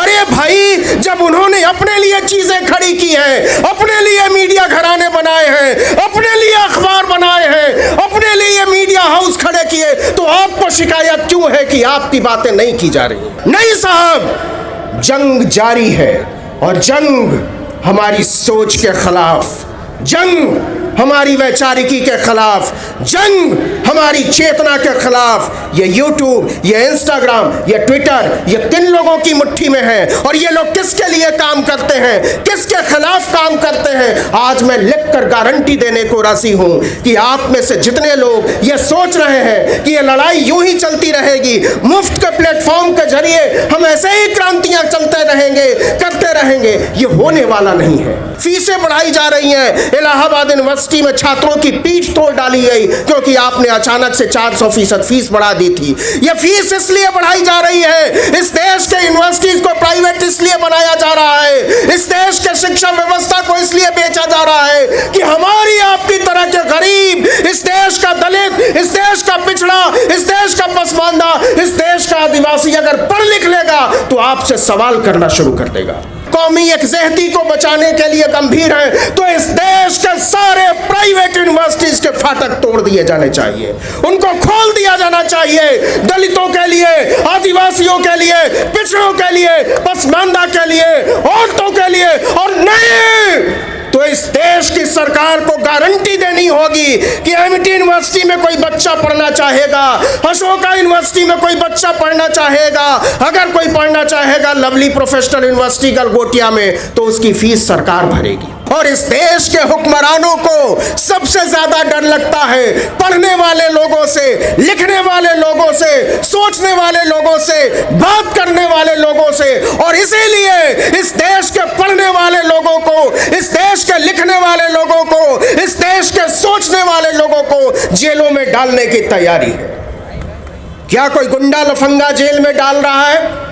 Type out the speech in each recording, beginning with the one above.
अरे भाई, जब उन्होंने अपने लिए चीजें खड़ी की हैं, अपने लिए मीडिया घराने बनाए हैं, अपने लिए अखबार बनाए हैं, अपने लिए मीडिया हाउस खड़े किए, तो आपको शिकायत क्यों है कि आपकी बातें नहीं की जा रही? नहीं साहब, जंग जारी है, और जंग हमारी सोच के खिलाफ, जंग हमारी वैचारिकी के खिलाफ, जंग हमारी चेतना के खिलाफ। ये यूट्यूब, ये इंस्टाग्राम, ये ट्विटर, ये किन लोगों की मुट्ठी में है, और ये लोग किसके लिए काम करते हैं, किसके खिलाफ काम करते हैं? आज मैं लिखकर गारंटी देने को राजी हूं कि आप में से जितने लोग ये सोच रहे हैं कि ये लड़ाई यूं ही चलती रहेगी, मुफ्त के प्लेटफॉर्म के जरिए हम ऐसे ही क्रांतियां चलते रहेंगे, करते रहेंगे, ये होने वाला नहीं है। फीसें बढ़ाई जा रही हैं। इलाहाबाद यूनिवर्सिटी में छात्रों की पीठ तोड़ डाली गई क्योंकि आपने अचानक से 400% फीस बढ़ा दी थी। यह फीस इसलिए बढ़ाई जा रही है, इस देश के यूनिवर्सिटीज को प्राइवेट इसलिए बनाया जा रहा है, इस देश के शिक्षा व्यवस्था को इसलिए बेचा जा रहा है कि हमारी आपकी तरह के गरीब, इस देश का दलित, इस देश का पिछड़ा, इस देश का पसमानदा, इस देश का आदिवासी अगर पढ़ लिख लेगा तो आपसे सवाल करना शुरू कर देगा। कौमी यकजहती को बचाने के लिए गंभीर है तो इस देश के सारे प्राइवेट यूनिवर्सिटीज के फाटक तोड़ दिए जाने चाहिए, उनको खोल दिया जाना चाहिए। दलितों के लिए, आदिवासियों के लिए, पिछड़ों के लिए, पसमानदा के लिए, औरतों के लिए, और नहीं तो इस देश की सरकार को गारंटी देनी होगी कि एमटी यूनिवर्सिटी में कोई बच्चा पढ़ना चाहेगा, अशोका यूनिवर्सिटी में कोई बच्चा पढ़ना चाहेगा, अगर कोई पढ़ना चाहेगा लवली प्रोफेशनल यूनिवर्सिटी गलगोटिया में, तो उसकी फीस सरकार भरेगी। और इस देश के हुक्मरानों को सबसे ज्यादा डर लगता है पढ़ने वाले लोगों से, लिखने वाले लोगों से, सोचने वाले लोगों से, बात करने वाले लोगों से, और इसीलिए इस देश के पढ़ने वाले लोगों को, इस देश के लिखने वाले लोगों को, इस देश के सोचने वाले लोगों को जेलों में डालने की तैयारी है। क्या कोई गुंडा लफंगा जेल में डाल रहा है?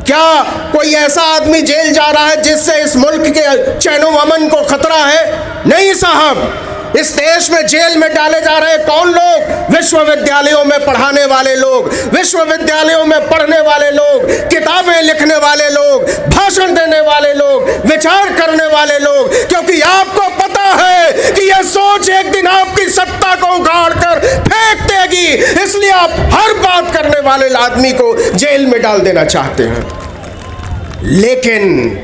क्या कोई ऐसा आदमी जेल जा रहा है जिससे इस मुल्क के चैनो अमन को खतरा है? नहीं साहब, इस देश में जेल में डाले जा रहे कौन लोग? विश्वविद्यालयों में पढ़ाने वाले लोग, विश्वविद्यालयों में पढ़ने वाले लोग, किताबें लिखने वाले लोग, भाषण देने वाले लोग, विचार करने वाले लोग, क्योंकि आपको पता है कि यह सोच एक दिन आपकी सत्ता को उखाड़ कर फेंक देगी, इसलिए आप हर बात करने वाले आदमी को जेल में डाल देना चाहते हैं। लेकिन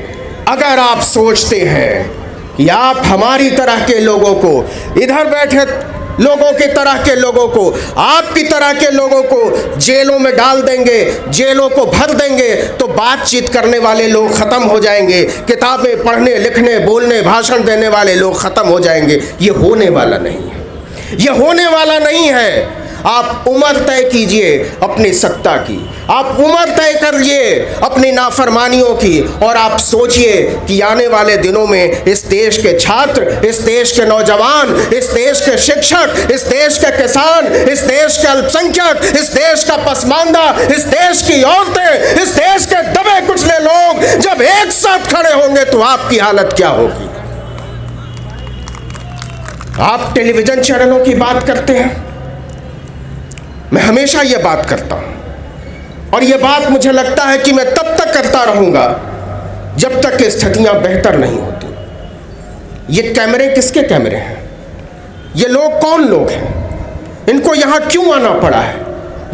अगर आप सोचते हैं कि आप हमारी तरह के लोगों को, इधर बैठे लोगों की तरह के लोगों को, आपकी तरह के लोगों को जेलों में डाल देंगे, जेलों को भर देंगे, तो बातचीत करने वाले लोग खत्म हो जाएंगे, किताबें पढ़ने, लिखने, बोलने, भाषण देने वाले लोग खत्म हो जाएंगे। ये होने वाला नहीं है, ये होने वाला नहीं है। आप उम्र तय कीजिए अपनी सत्ता की, आप उम्र तय करिए अपनी नाफरमानियों की, और आप सोचिए कि आने वाले दिनों में इस देश के छात्र, इस देश के नौजवान, इस देश के शिक्षक, इस देश के किसान, इस देश के अल्पसंख्यक, इस देश का पसमानदा, इस देश की औरतें, इस देश के दबे कुचले लोग जब एक साथ खड़े होंगे तो आपकी हालत क्या होगी? आप टेलीविजन चैनलों की बात करते हैं, मैं हमेशा ये बात करता हूं, और ये बात मुझे लगता है कि मैं तब तक करता रहूंगा जब तक कि स्थितियां बेहतर नहीं होती। ये कैमरे किसके कैमरे हैं? ये लोग कौन लोग हैं? इनको यहां क्यों आना पड़ा है?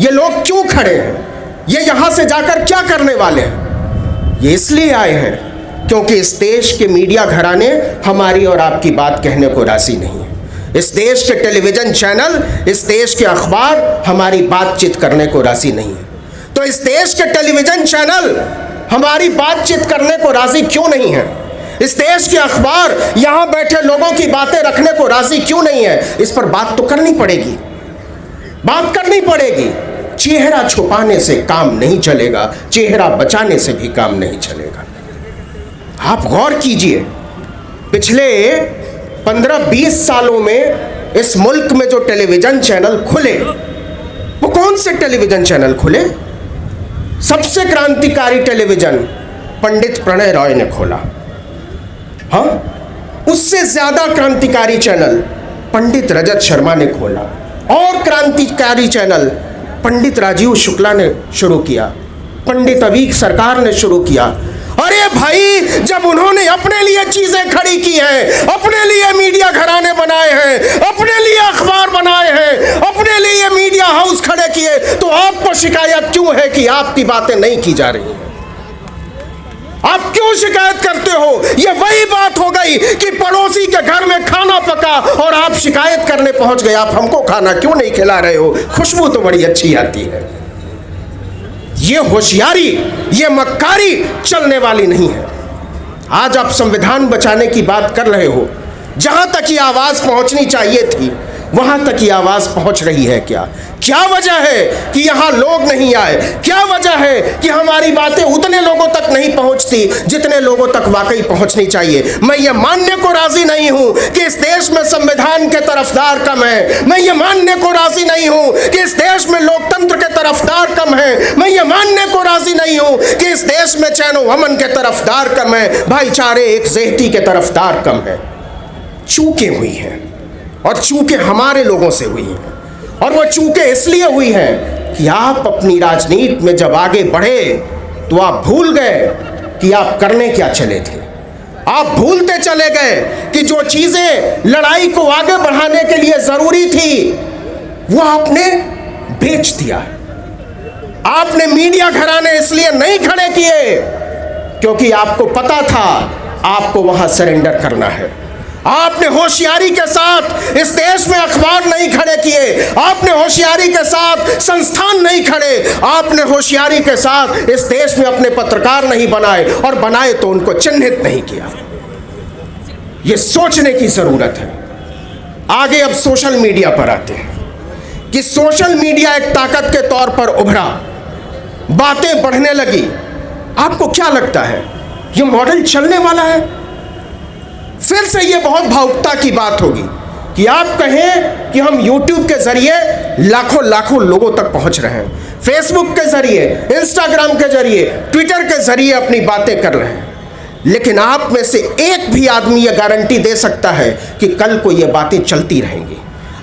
ये लोग क्यों खड़े हैं? ये यहां से जाकर क्या करने वाले हैं? ये इसलिए आए हैं क्योंकि इस देश के मीडिया घराने हमारी और आपकी बात कहने को राजी नहीं है। इस देश के टेलीविजन चैनल, इस देश के अखबार हमारी बातचीत करने को राजी नहीं है। तो इस देश के टेलीविजन चैनल हमारी बातचीत करने को राजी क्यों नहीं है? इस देश के अखबार यहां बैठे लोगों की बातें रखने को राजी क्यों नहीं है? इस पर बात तो करनी पड़ेगी, बात करनी पड़ेगी। चेहरा छुपाने से काम नहीं चलेगा, चेहरा बचाने से भी काम नहीं चलेगा। आप गौर कीजिए, पिछले 15-20 सालों में इस मुल्क में जो टेलीविजन चैनल खुले, वो कौन से टेलीविजन चैनल खुले? सबसे क्रांतिकारी टेलीविजन पंडित प्रणय रॉय ने खोला। हाँ, उससे ज्यादा क्रांतिकारी चैनल पंडित रजत शर्मा ने खोला, और क्रांतिकारी चैनल पंडित राजीव शुक्ला ने शुरू किया। पंडित अवीक सरकार ने शुरू किया। अरे भाई, जब उन्होंने अपने लिए चीजें खड़ी की हैं, अपने लिए मीडिया घराने बनाए हैं, अपने लिए अखबार बनाए हैं, अपने लिए मीडिया हाउस खड़े किए, तो आपको शिकायत क्यों है कि आपकी बातें नहीं की जा रही? आप क्यों शिकायत करते हो? ये वही बात हो गई कि पड़ोसी के घर में खाना पका और आप शिकायत करने पहुंच गए, आप हमको खाना क्यों नहीं खिला रहे हो? खुशबू तो बड़ी अच्छी आती है। ये होशियारी, ये मक्कारी चलने वाली नहीं है। आज आप संविधान बचाने की बात कर रहे हो, जहां तक ये आवाज पहुंचनी चाहिए थी वहां तक ये आवाज पहुंच रही है क्या? क्या वजह है कि यहां लोग नहीं आए? क्या वजह है कि हमारी बातें उतने लोगों तक नहीं पहुंचती जितने लोगों तक वाकई पहुंचनी चाहिए? मैं ये मानने को राजी नहीं हूं कि इस देश में संविधान के तरफदार कम है। मैं ये मानने को राजी नहीं हूं कि इस देश में लोकतंत्र के तरफदार कम है। मैं ये मानने को राजी नहीं हूं कि इस देश में चैन व अमन के तरफदार कम है, भाईचारे एकजुटता के तरफदार कम है। चूकें हुई हैं और चूकें हमारे लोगों से हुई हैं, और वो चूकें इसलिए हुई हैं कि आप अपनी राजनीति में जब आगे बढ़े तो आप भूल गए कि आप करने क्या चले थे। आप भूलते चले गए कि जो चीजें लड़ाई को आगे बढ़ाने के लिए जरूरी थी वो आपने बेच दिया। आपने मीडिया घराने इसलिए नहीं खड़े किए क्योंकि आपको पता था आपको वहां सरेंडर करना है। आपने होशियारी के साथ इस देश में अखबार नहीं खड़े किए, आपने होशियारी के साथ संस्थान नहीं खड़े, आपने होशियारी के साथ इस देश में अपने पत्रकार नहीं बनाए, और बनाए तो उनको चिन्हित नहीं किया। यह सोचने की जरूरत है। आगे अब सोशल मीडिया पर आते हैं कि सोशल मीडिया एक ताकत के तौर पर उभरा, बातें बढ़ने लगी। आपको क्या लगता है यह मॉडल चलने वाला है? फिर से ये बहुत भावुकता की बात होगी कि आप कहें कि हम YouTube के जरिए लाखों लाखों लोगों तक पहुंच रहे हैं, फेसबुक के जरिए, इंस्टाग्राम के जरिए, ट्विटर के जरिए अपनी बातें कर रहे हैं, लेकिन आप में से एक भी आदमी ये गारंटी दे सकता है कि कल को ये बातें चलती रहेंगी?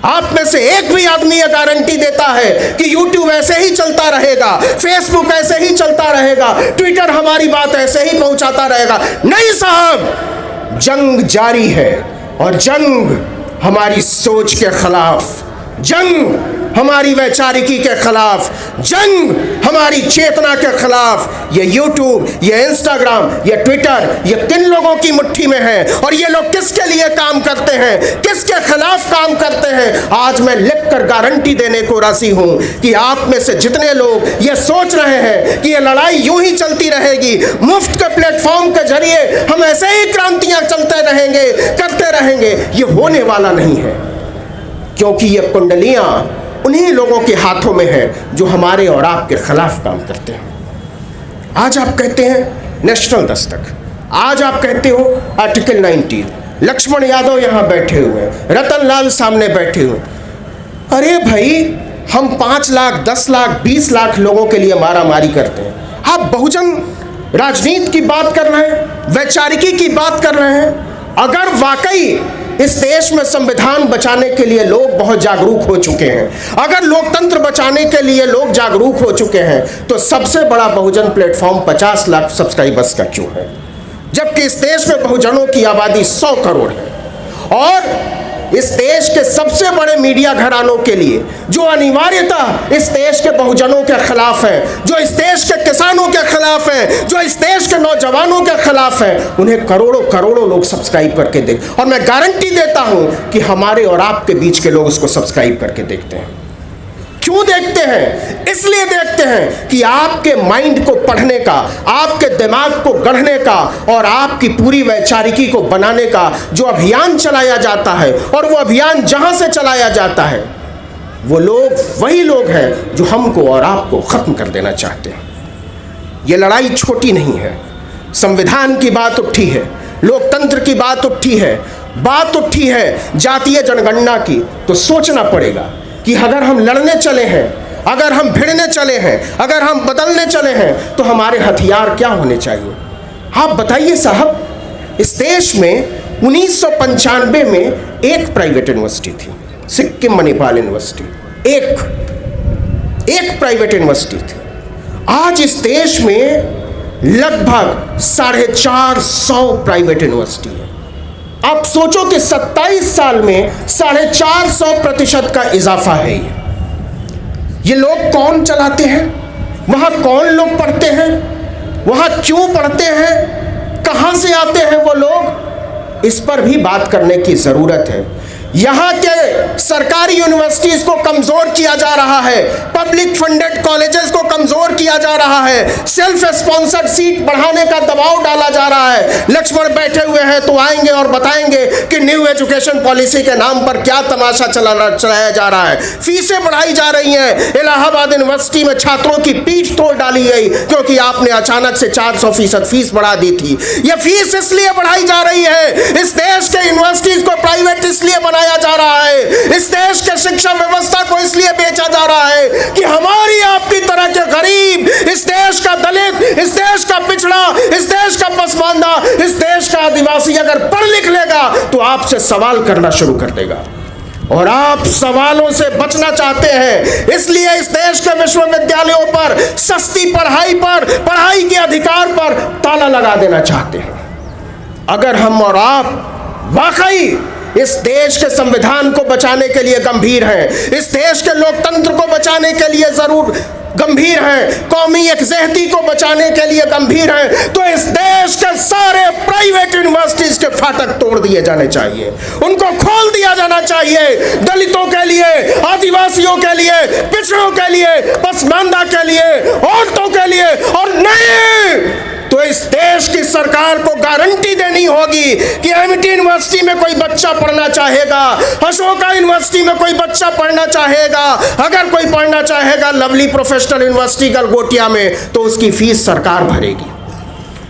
आप में से एक भी आदमी ये गारंटी देता है कि YouTube ऐसे ही चलता रहेगा, फेसबुक ऐसे ही चलता रहेगा, ट्विटर हमारी बात ऐसे ही पहुंचाता रहेगा? नहीं साहब, जंग जारी है, और जंग हमारी सोच के खिलाफ, जंग हमारी वैचारिकी के खिलाफ, जंग हमारी चेतना के खिलाफ। ये YouTube, ये इंस्टाग्राम, ये ट्विटर, ये किन लोगों की मुट्ठी में है, और ये लोग किसके लिए काम करते हैं, किसके खिलाफ काम करते हैं? आज मैं लिखकर गारंटी देने को राजी हूं कि आप में से जितने लोग ये सोच रहे हैं कि ये लड़ाई यूं ही चलती रहेगी, मुफ्त के प्लेटफॉर्म के जरिए हम ऐसे ही क्रांतियां चलते रहेंगे, करते रहेंगे, ये होने वाला नहीं है। क्योंकि ये कुंडलियां उन्हीं लोगों के हाथों में है जो हमारे और आपके खिलाफ काम करते हैं। आज आप कहते हैं नेशनल दस्तक, आज आप कहते हो आर्टिकल 19, लक्ष्मण यादव यहां बैठे हुए हैं, रतन लाल सामने बैठे हुए। अरे भाई, हम 5 लाख, 10 लाख, 20 लाख लोगों के लिए मारामारी करते हैं, आप बहुजन राजनीति की बात कर रहे हैं, वैचारिकी की बात कर रहे हैं। अगर वाकई इस देश में संविधान बचाने के लिए लोग बहुत जागरूक हो चुके हैं, अगर लोकतंत्र बचाने के लिए लोग जागरूक हो चुके हैं, तो सबसे बड़ा बहुजन प्लेटफॉर्म 50 लाख सब्सक्राइबर्स का क्यों है? जबकि इस देश में बहुजनों की आबादी 100 करोड़ है, और इस देश के सबसे बड़े मीडिया घरानों के लिए, जो अनिवार्यतः इस देश के बहुजनों के खिलाफ है, जो इस देश के किसानों के खिलाफ है, जो इस देश के नौजवानों के खिलाफ है, उन्हें करोड़ों करोड़ों लोग सब्सक्राइब करके देख, और मैं गारंटी देता हूं कि हमारे और आपके बीच के लोग उसको सब्सक्राइब करके देखते हैं। क्यों देखते हैं? इसलिए देखते हैं कि आपके माइंड को पढ़ने का, आपके दिमाग को गढ़ने का, और आपकी पूरी वैचारिकी को बनाने का जो अभियान चलाया जाता है, और वो अभियान जहां से चलाया जाता है, वो लोग वही लोग हैं जो हमको और आपको खत्म कर देना चाहते हैं। ये लड़ाई छोटी नहीं है। संविधान की बात उठी है, लोकतंत्र की बात उठी है, बात उठी है जातीय जनगणना की, तो सोचना पड़ेगा कि अगर हम लड़ने चले हैं, अगर हम भिड़ने चले हैं, अगर हम बदलने चले हैं, तो हमारे हथियार क्या होने चाहिए? आप बताइए साहब, इस देश में 1995 में एक प्राइवेट यूनिवर्सिटी थी, सिक्किम मणिपाल यूनिवर्सिटी, एक प्राइवेट यूनिवर्सिटी थी। आज इस देश में लगभग 450 प्राइवेट यूनिवर्सिटी है। आप सोचो कि 27 साल में 450% का इजाफा है। ये लोग कौन चलाते हैं, वहां कौन लोग पढ़ते हैं, वहां क्यों पढ़ते हैं, कहां से आते हैं वो लोग, इस पर भी बात करने की जरूरत है। यहाँ के सरकारी यूनिवर्सिटीज को कमजोर किया जा रहा है, पब्लिक फंडेड कॉलेजेस को कमजोर किया जा रहा है, सेल्फ स्पॉन्सर्ड सीट बढ़ाने का दबाव डाला जा रहा है। लक्ष्मण बैठे हुए हैं तो आएंगे और बताएंगे कि न्यू एजुकेशन पॉलिसी के नाम पर क्या तमाशा चलाया जा रहा है। फीसें बढ़ाई जा रही हैं। इलाहाबाद यूनिवर्सिटी में छात्रों की पीठ तोड़ डाली गई क्योंकि आपने अचानक से 400% फीस बढ़ा दी थी। यह फीस इसलिए बढ़ाई जा रही है, इस देश के यूनिवर्सिटीज को प्राइवेट इसलिए बनाया जा रहा है, इस देश के शिक्षा व्यवस्था को इसलिए बेचा जा रहा है कि हमारी आपकी तरह के गरीब, इस देश का दलित, इस देश का पिछड़ा, इस देश का पसमानदा, इस देश का आदिवासी अगर पढ़ लिख लेगा तो आपसे सवाल करना शुरू कर देगा। और आप सवालों से बचना चाहते हैं, इसलिए इस देश के विश्वविद्यालयों पर सस्ती पढ़ाई पर, पढ़ाई के अधिकार पर ताला लगा देना चाहते हैं। अगर हम और आप वाकई इस देश के संविधान को बचाने के लिए गंभीर हैं, इस देश के लोकतंत्र को बचाने के लिए जरूर गंभीर हैं, कौमी यकजहती को बचाने के लिए गंभीर हैं, तो इस देश के सारे प्राइवेट यूनिवर्सिटीज के फाटक तोड़ दिए जाने चाहिए, उनको खोल दिया जाना चाहिए। दलितों के लिए, आदिवासियों के लिए, पिछड़ों के लिए, पसमानदा के लिए, औरतों के लिए, और नहीं तो इस देश की सरकार को गारंटी देनी होगी कि एमटी यूनिवर्सिटी में कोई बच्चा पढ़ना चाहेगा, अशोका यूनिवर्सिटी में कोई बच्चा पढ़ना चाहेगा, अगर कोई पढ़ना चाहेगा लवली प्रोफेशनल यूनिवर्सिटी गलगोटिया में, तो उसकी फीस सरकार भरेगी,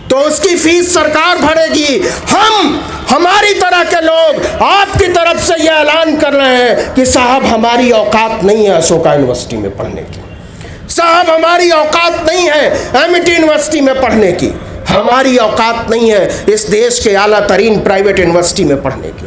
तो उसकी फीस सरकार भरेगी। हमारी तरह के लोग आपकी तरफ से यह ऐलान कर रहे हैं कि साहब हमारी औकात नहीं है अशोका यूनिवर्सिटी में पढ़ने की, साहब हमारी औकात नहीं है एमटी यूनिवर्सिटी में पढ़ने की, हमारी औकात नहीं है इस देश के आला तरीन प्राइवेट यूनिवर्सिटी में पढ़ने की।